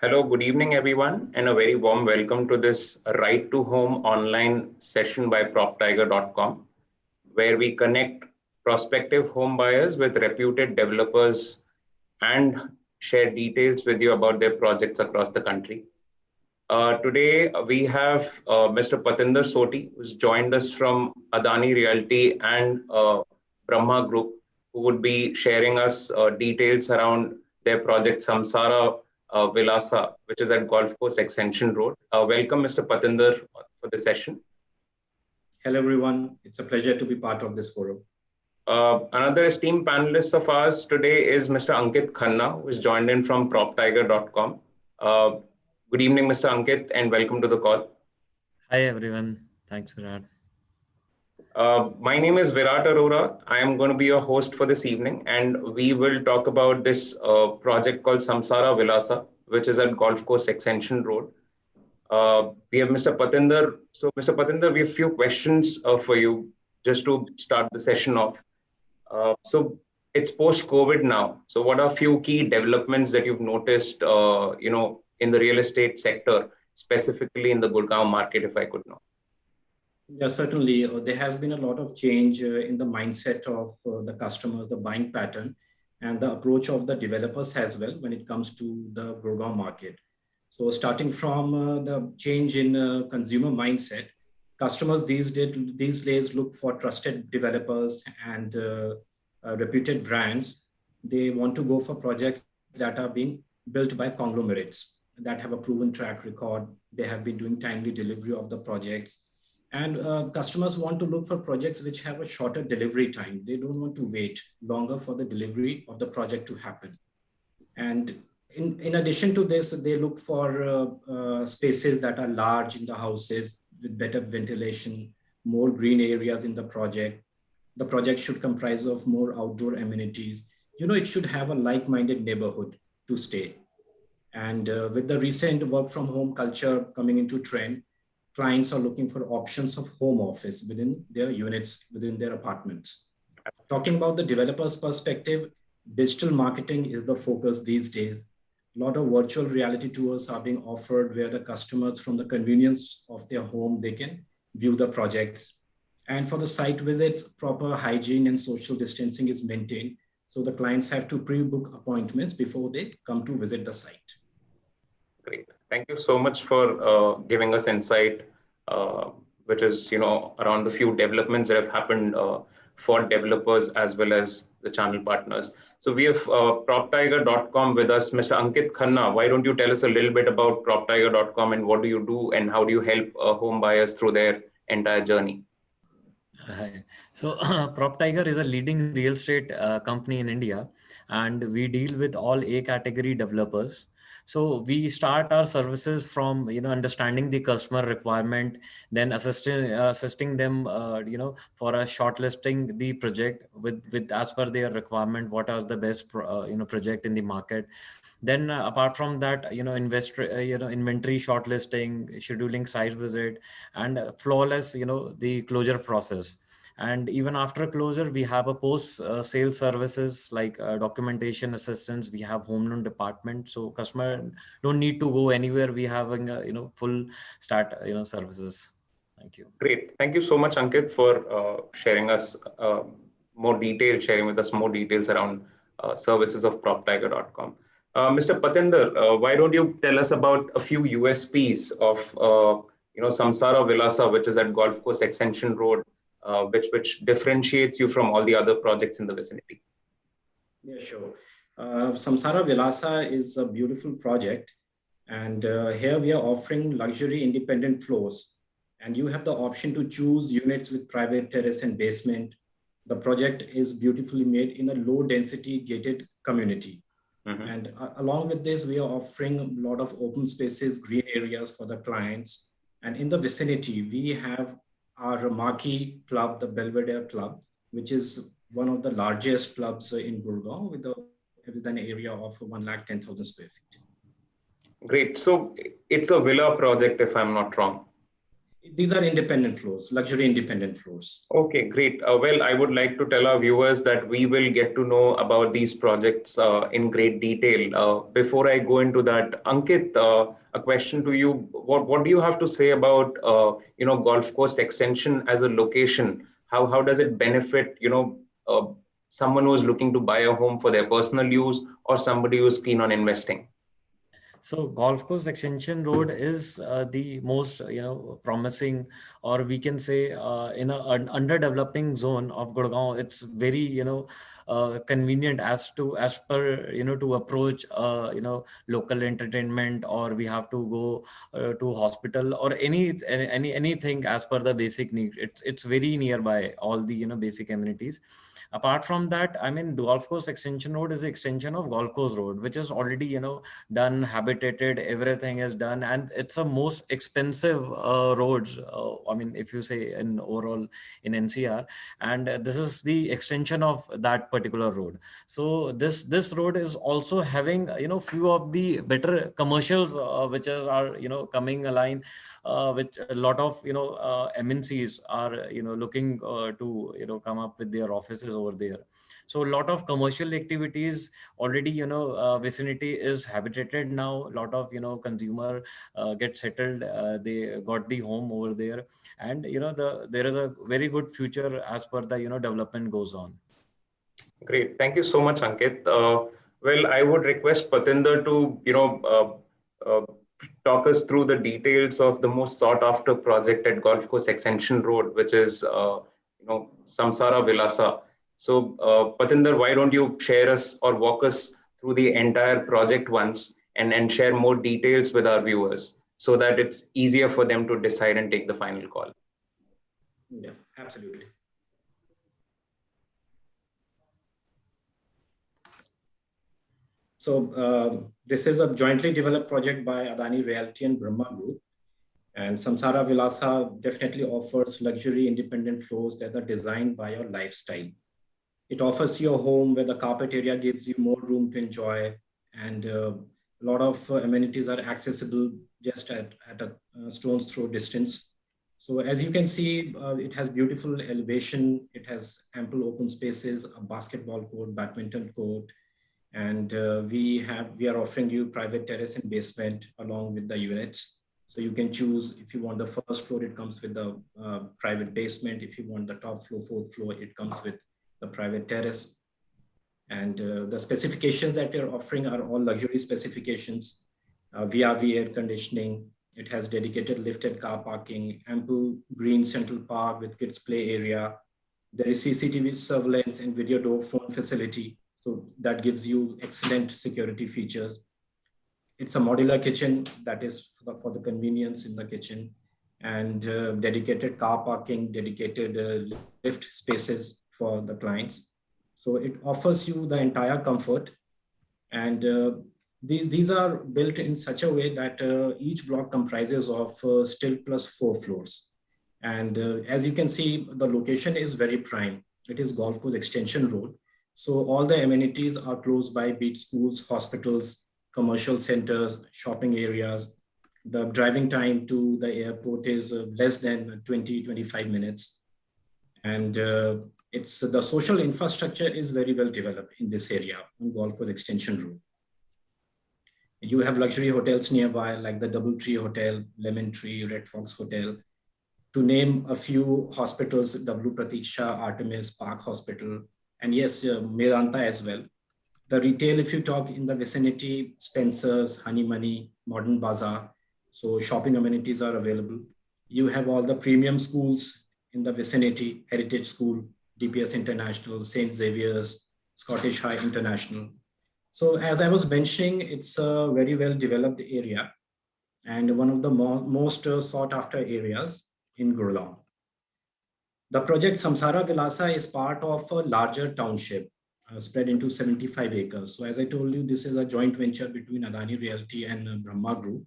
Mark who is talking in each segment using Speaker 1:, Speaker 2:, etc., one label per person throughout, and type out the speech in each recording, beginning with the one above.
Speaker 1: Hello, good evening, everyone, and a very warm welcome to this Right to Home online session by PropTiger.com, where we connect prospective home buyers with reputed developers and share details with you about their projects across the country. Today, we have Mr. Patinder Soti, who's joined us from Adani Realty and Brahma Group, who would be sharing us details around their project Samsara Vilasa, which is at Golf Course Extension Road. Welcome, Mr. Patinder, for the session.
Speaker 2: Hello, everyone. It's a pleasure to be part of this forum.
Speaker 1: Another esteemed panelist of ours today is Mr. Ankit Khanna, who is joined in from PropTiger.com. Good evening, Mr. Ankit, and welcome to the call.
Speaker 3: Hi, everyone. Thanks, Virat.
Speaker 1: My name is Virat Arora. I am going to be your host for this evening, and we will talk about this project called Samsara Vilasa, which is at Golf Course Extension Road. We have Mr. Patinder. So, Mr. Patinder, we have a few questions for you just to start the session off. So, it's post-COVID now. So, what are a few key developments that you've noticed, in the real estate sector, specifically in the Gurgaon market, if I could know?
Speaker 2: Yeah, certainly. There has been a lot of change in the mindset of the customers, the buying pattern, and the approach of the developers as well when it comes to the Gurgaon market. So starting from the change in consumer mindset, customers these days look for trusted developers and reputed brands. They want to go for projects that are being built by conglomerates that have a proven track record. They have been doing timely delivery of the projects. And customers want to look for projects which have a shorter delivery time. They don't want to wait longer for the delivery of the project to happen. And in addition to this, they look for spaces that are large in the houses with better ventilation, more green areas in the project. The project should comprise of more outdoor amenities. It should have a like-minded neighborhood to stay. And with the recent work from home culture coming into trend, clients are looking for options of home office within their units, within their apartments. Talking about the developer's perspective, digital marketing is the focus these days. A lot of virtual reality tours are being offered where the customers from the convenience of their home, they can view the projects. And for the site visits, proper hygiene and social distancing is maintained. So the clients have to pre-book appointments before they come to visit the site.
Speaker 1: Great. Thank you so much for giving us insight, which is, around the few developments that have happened for developers as well as the channel partners. So we have PropTiger.com with us, Mr. Ankit Khanna. Why don't you tell us a little bit about PropTiger.com and what do you do and how do you help home buyers through their entire journey?
Speaker 3: Hi. So PropTiger is a leading real estate company in India, and we deal with all A category developers. So we start our services from understanding the customer requirement, then assisting them for a shortlisting the project with as per their requirement, what are the best project in the market. Then apart from that, inventory shortlisting, scheduling site visit, and flawless the closure process. And even after closure, we have a post sale services like documentation assistance. We have home loan department, so customer don't need to go anywhere. We have full start services. Thank you.
Speaker 1: Great. Thank you so much, Ankit, for sharing with us more details around services of PropTiger.com. Mr. Patinder, why don't you tell us about a few USPs of Samsara Vilasa, which is at Golf Course Extension Road, which differentiates you from all the other projects in the vicinity?
Speaker 2: Yeah, sure. Samsara Vilasa is a beautiful project, and here we are offering luxury independent floors, and you have the option to choose units with private terrace and basement. The project is beautifully made in a low density gated community. Mm-hmm. And along with this, we are offering a lot of open spaces, green areas for the clients. And in the vicinity, we have our marquee club, the Belvedere Club, which is one of the largest clubs in Gurgaon with an area of 110,000 square feet.
Speaker 1: Great. So it's a villa project, if I'm not wrong.
Speaker 2: These are independent floors, luxury independent floors.
Speaker 1: Okay, great. Well, I would like to tell our viewers that we will get to know about these projects in great detail. Before I go into that, Ankit, a question to you. What do you have to say about Golf Coast Extension as a location? How does it benefit someone who is looking to buy a home for their personal use or somebody who's keen on investing?
Speaker 3: So Golf Course Extension Road is the most, promising, or we can say in an underdeveloping zone of Gurgaon. It's very, convenient as per, to approach, local entertainment, or we have to go to hospital or anything as per the basic need. It's very nearby all the, basic amenities. Apart from that, I mean, the Golf Course Extension Road is an extension of Golf Course Road, which is already, done, habitated, everything is done, and it's a most expensive roads. I mean, if you say in overall in NCR, and this is the extension of that particular road. So this road is also having, few of the better commercials which are, coming align, which a lot of, MNCs are, looking to, come up with their offices over there. So a lot of commercial activities already, vicinity is habitated now. A lot of, consumer get settled. They got the home over there, and there is a very good future as per the, development goes on.
Speaker 1: Great. Thank you so much, Ankit. Well, I would request Patinder to, talk us through the details of the most sought after project at Golf Course Extension Road, which is, Samsara Vilasa. So, Patinder, why don't you share us or walk us through the entire project once and share more details with our viewers so that it's easier for them to decide and take the final call.
Speaker 2: Yeah, absolutely. So this is a jointly developed project by Adani Realty and Brahma Group. And Samsara Vilasa definitely offers luxury independent floors that are designed by your lifestyle. It offers you a home where the carpet area gives you more room to enjoy, and a lot of amenities are accessible just at a stone's throw distance. So as you can see, it has beautiful elevation. It has ample open spaces, a basketball court, badminton court, and we are offering you private terrace and basement along with the units. So you can choose if you want the first floor, it comes with the private basement. If you want the top floor, fourth floor, it comes with the private terrace. And the specifications that you're offering are all luxury specifications. VRV air conditioning. It has dedicated lifted car parking, ample green central park with kids play area. There is CCTV surveillance and video door phone facility. So that gives you excellent security features. It's a modular kitchen that is for the convenience in the kitchen, and dedicated car parking, dedicated lift spaces for the clients. So it offers you the entire comfort. And these are built in such a way that each block comprises of still plus 4 floors. And as you can see, the location is very prime. It is Golf Course Extension Road. So all the amenities are close by, be it schools, hospitals, commercial centers, shopping areas. The driving time to the airport is less than 20-25 minutes. And it's the social infrastructure is very well developed in this area on Golf Course Extension Road. You have luxury hotels nearby, like the Doubletree Hotel, Lemon Tree, Red Fox Hotel. To name a few hospitals, W. Pratiksha, Artemis, Park Hospital, and yes, Medanta as well. The retail, if you talk in the vicinity, Spencer's, Honey Money, Modern Bazaar. So shopping amenities are available. You have all the premium schools in the vicinity, Heritage School, DPS International, St. Xavier's, Scottish High International. So as I was mentioning, it's a very well developed area and one of the most sought after areas in Gurgaon. The project Samsara Vilasa is part of a larger township spread into 75 acres. So as I told you, this is a joint venture between Adani Realty and Brahma Group.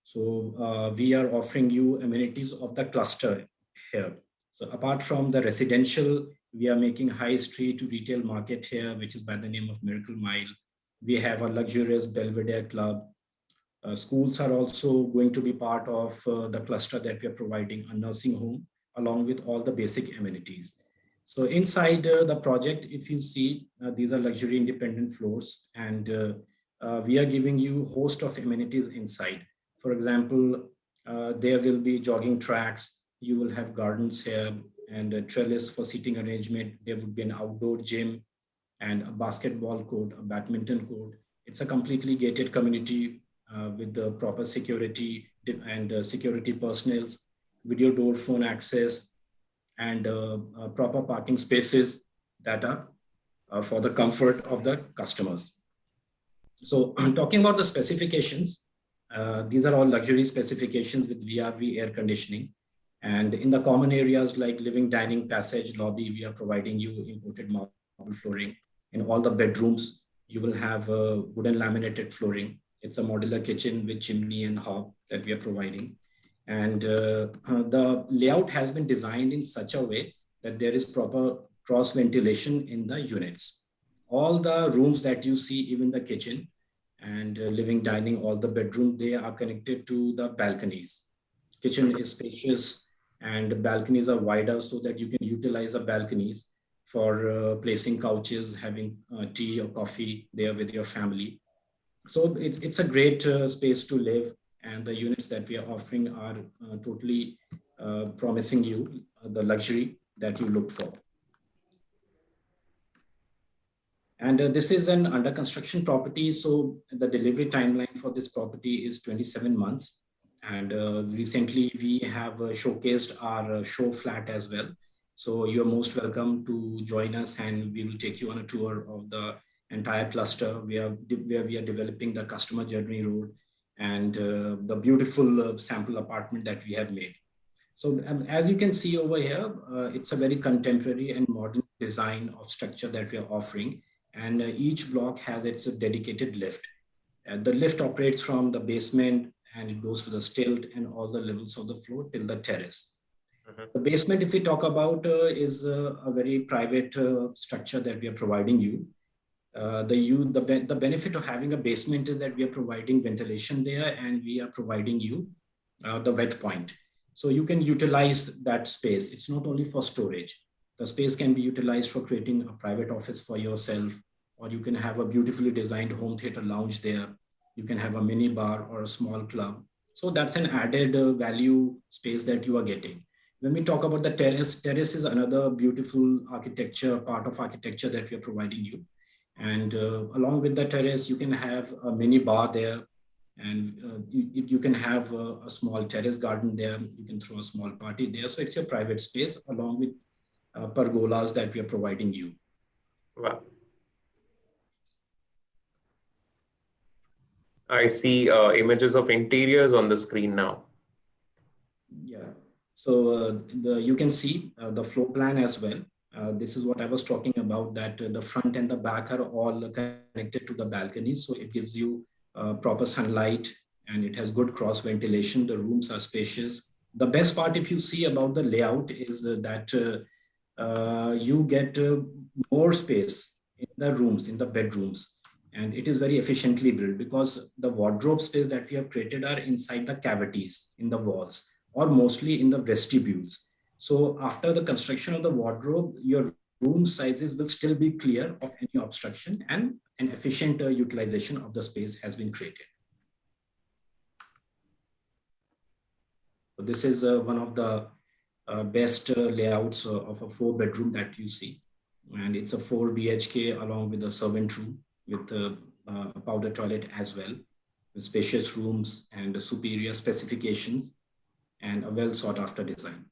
Speaker 2: So we are offering you amenities of the cluster here. So apart from the residential, we are making high street to retail market here, which is by the name of Miracle Mile. We have a luxurious Belvedere Club, Schools are also going to be part of the cluster that we are providing, a nursing home, along with all the basic amenities. So inside the project, if you see, these are luxury independent floors, and we are giving you host of amenities inside. For example, there will be jogging tracks, you will have gardens here, and a trellis for seating arrangement. There would be an outdoor gym and a basketball court, a badminton court. It's a completely gated community with the proper security and security personnels, video door phone access, and proper parking spaces that are for the comfort of the customers. So talking about the specifications, these are all luxury specifications with VRV air conditioning. And in the common areas like living, dining, passage, lobby, we are providing you imported marble flooring. In all the bedrooms, you will have wooden laminated flooring. It's a modular kitchen with chimney and hob that we are providing. And the layout has been designed in such a way that there is proper cross ventilation in the units. All the rooms that you see, even the kitchen and living, dining, all the bedroom, they are connected to the balconies. Kitchen is spacious and balconies are wider so that you can utilize the balconies for placing couches, having tea or coffee there with your family. So it's a great space to live, and the units that we are offering are totally promising you the luxury that you look for. And this is an under construction property. So the delivery timeline for this property is 27 months. And recently we have showcased our show flat as well. So you're most welcome to join us, and we will take you on a tour of the entire cluster where we are developing the customer journey road and the beautiful sample apartment that we have made. So as you can see over here, it's a very contemporary and modern design of structure that we are offering. And each block has its dedicated lift. The lift operates from the basement and it goes to the stilt and all the levels of the floor till the terrace. The basement, if we talk about, is a very private structure that we are providing you. The benefit of having a basement is that we are providing ventilation there, and we are providing you the wet point. So you can utilize that space. It's not only for storage. The space can be utilized for creating a private office for yourself, or you can have a beautifully designed home theater lounge there. You can have a mini bar or a small club. So that's an added value space that you are getting. When we talk about the terrace, terrace is another beautiful architecture, part of architecture that we are providing you. And along with the terrace, you can have a mini bar there, and you can have a small terrace garden there. You can throw a small party there. So it's your private space along with pergolas that we are providing you.
Speaker 1: Wow. I see images of interiors on the screen now.
Speaker 2: Yeah. So you can see the floor plan as well. This is what I was talking about, that the front and the back are all connected to the balconies. So it gives you proper sunlight, and it has good cross ventilation. The rooms are spacious. The best part, if you see about the layout, is that you get more space in the rooms, in the bedrooms. And it is very efficiently built because the wardrobe space that we have created are inside the cavities in the walls, or mostly in the vestibules. So after the construction of the wardrobe, your room sizes will still be clear of any obstruction, and an efficient utilization of the space has been created. So this is one of the best layouts of a 4-bedroom that you see. And it's a 4 BHK along with a servant room with a powder toilet as well, with spacious rooms and superior specifications and a well sought after design.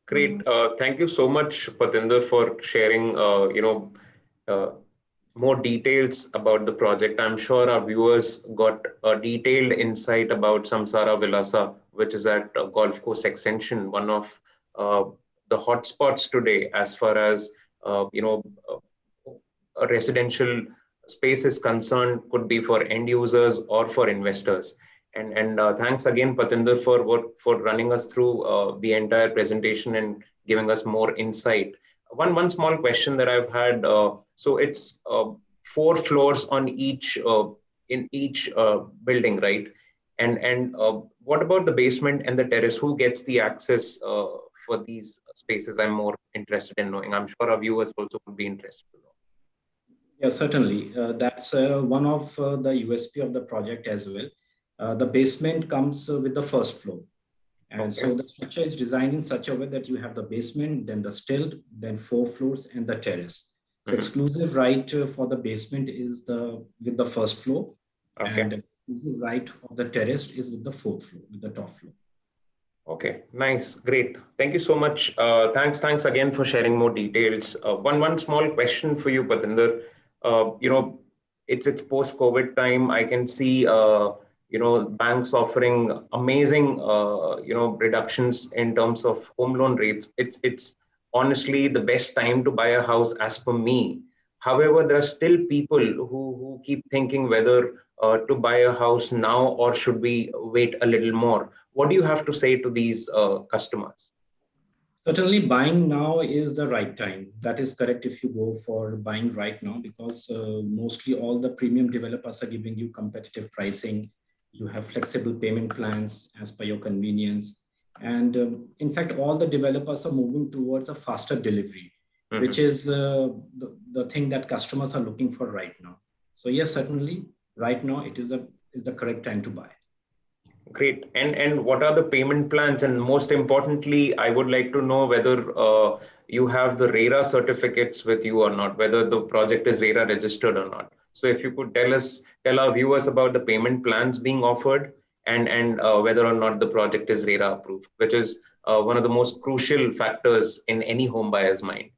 Speaker 1: Great. Thank you so much, Patinder, for sharing more details about the project. I'm sure our viewers got a detailed insight about Samsara Vilasa, which is at Golf Course Extension, one of the hotspots today as far as a residential space is concerned, could be for end users or for investors. And thanks again, Patinder, for running us through the entire presentation and giving us more insight. One small question that I've had. So it's 4 floors on each in each building, right? And what about the basement and the terrace? Who gets the access for these spaces? I'm more interested in knowing. I'm sure our viewers also would be interested to know.
Speaker 2: Yeah, certainly. That's one of the USP of the project as well. The basement comes with the first floor. And
Speaker 1: Okay.
Speaker 2: so the structure is designed in such a way that you have the basement, then the stilt, then 4 floors, and the terrace. So exclusive right for the basement is with the first floor,
Speaker 1: Okay.
Speaker 2: and exclusive right of the terrace is with the 4th floor, with the top floor.
Speaker 1: Okay, nice, great. Thank you so much. Thanks again for sharing more details. One small question for you, Patinder. It's post-COVID time. I can see banks offering amazing reductions in terms of home loan rates. It's honestly the best time to buy a house as per me. However, there are still people who keep thinking whether to buy a house now or should we wait a little more. What do you have to say to these customers?
Speaker 2: Certainly, buying now is the right time. That is correct if you go for buying right now, because mostly all the premium developers are giving you competitive pricing. You have flexible payment plans as per your convenience. And in fact, all the developers are moving towards a faster delivery, which is the thing that customers are looking for right now. So yes, certainly, right now it is the correct time to buy.
Speaker 1: Great. And what are the payment plans? And most importantly, I would like to know whether you have the RERA certificates with you or not, whether the project is RERA registered or not. So if you could tell our viewers about the payment plans being offered and whether or not the project is RERA approved, which is one of the most crucial factors in any home buyer's mind.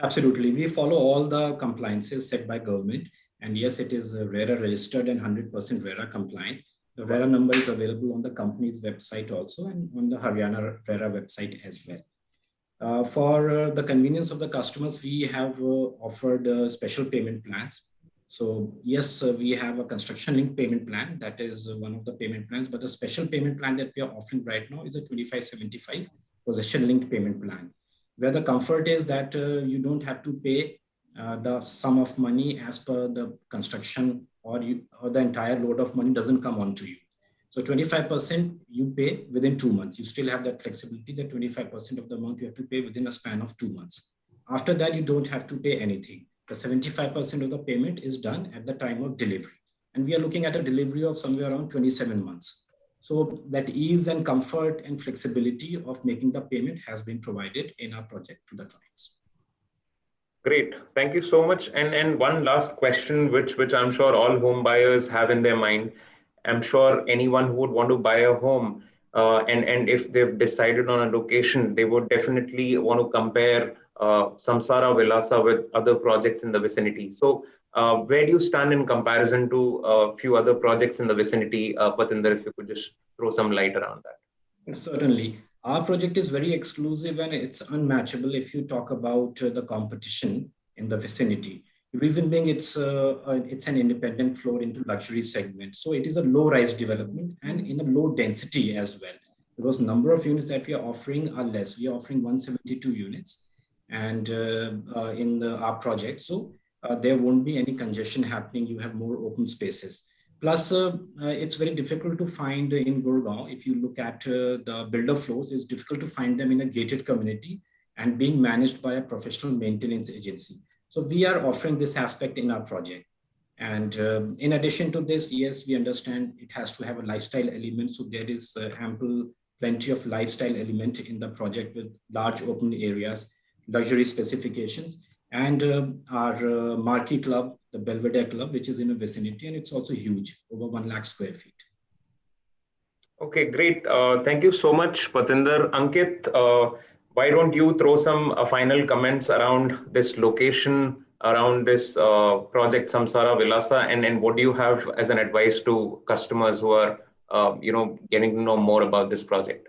Speaker 2: Absolutely. We follow all the compliances set by government. And yes, it is RERA registered and 100% RERA compliant. The RERA number is available on the company's website also and on the Haryana RERA website as well. For the convenience of the customers, we have offered special payment plans. So yes, we have a construction linked payment plan. That is one of the payment plans, but the special payment plan that we are offering right now is a 2575 possession linked payment plan, where the comfort is that you don't have to pay the sum of money as per the construction, or the entire load of money doesn't come onto you. So 25% you pay within 2 months. You still have that flexibility that 25% of the amount you have to pay within a span of 2 months. After that, you don't have to pay anything. The 75% of the payment is done at the time of delivery. And we are looking at a delivery of somewhere around 27 months. So that ease and comfort and flexibility of making the payment has been provided in our project to the clients.
Speaker 1: Great, thank you so much. And one last question, which I'm sure all home buyers have in their mind. I'm sure anyone who would want to buy a home, and if they've decided on a location, they would definitely want to compare Samsara Vilasa with other projects in the vicinity. So where do you stand in comparison to a few other projects in the vicinity? Patinder, if you could just throw some light around that.
Speaker 2: Certainly. Our project is very exclusive and it's unmatchable if you talk about the competition in the vicinity. The reason being it's an independent floor into luxury segment. So it is a low-rise development and in a low density as well, because number of units that we are offering are less. We are offering 172 units and in our project. So there won't be any congestion happening. You have more open spaces. Plus, it's very difficult to find in Gurgaon. If you look at the builder floors, it's difficult to find them in a gated community and being managed by a professional maintenance agency. So we are offering this aspect in our project. And in addition to this, yes, we understand it has to have a lifestyle element. So there is plenty of lifestyle element in the project with large open areas, luxury specifications, and our marquee club, the Belvedere Club, which is in a vicinity, and it's also huge, over 1 lakh square feet.
Speaker 1: Okay, great. Thank you so much, Patinder. Ankit, why don't you throw some final comments around this location, around this project Samsara Vilasa, and what do you have as an advice to customers who are getting to know more about this project?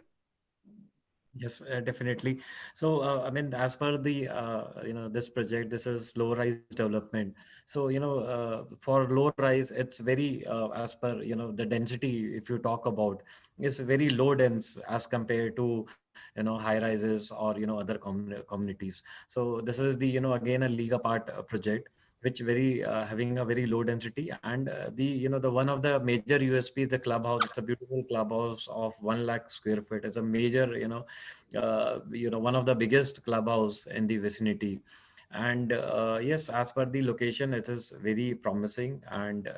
Speaker 3: Yes, definitely. So, I mean, as per the, this project, this is low rise development. So, for low rise, it's very, as per, the density, if you talk about, is very low dense as compared to, high rises or, other communities. So this is the, again, a Liga Part project. which very having a very low density. And the one of the major USP is the clubhouse. It's a beautiful clubhouse of 1 lakh square feet. It's a major, one of the biggest clubhouse in the vicinity. And yes, as per the location, it is very promising. And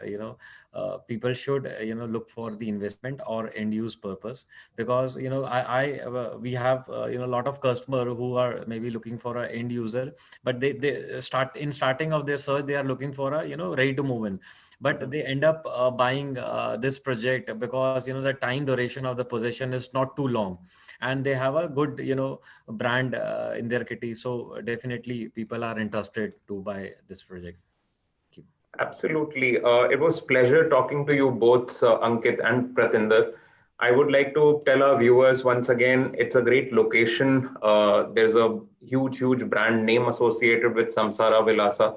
Speaker 3: people should look for the investment or end use purpose, because we have a lot of customer who are maybe looking for an end user, but they starting of their search, they are looking for a ready to move in, but they end up buying this project because the time duration of the possession is not too long, and they have a good brand in their kitty. So definitely people are interested to buy this project. Thank you.
Speaker 1: Absolutely. It was pleasure talking to you both, Ankit and Pratinder. I would like to tell our viewers once again, it's a great location. There's a huge brand name associated with Samsara Vilasa,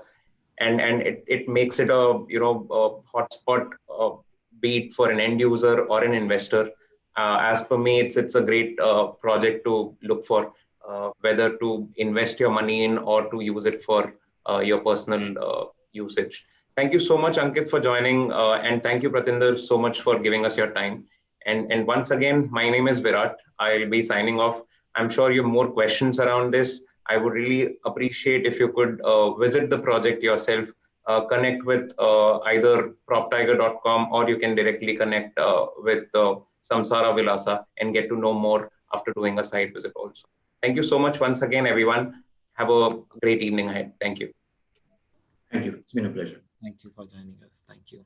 Speaker 1: and it makes it a hotspot be it for an end user or an investor. As per me, it's a great project to look for, whether to invest your money in or to use it for your personal usage. Thank you so much, Ankit, for joining, and thank you, Pratinder, so much for giving us your time. And once again, my name is Virat. I'll be signing off. I'm sure you have more questions around this. I would really appreciate if you could visit the project yourself, connect with either proptiger.com, or you can directly connect with Samsara Vilasa and get to know more after doing a site visit also. Thank you so much once again, everyone. Have a great evening ahead. Thank you.
Speaker 2: Thank you. It's been a pleasure.
Speaker 3: Thank you for joining us. Thank you.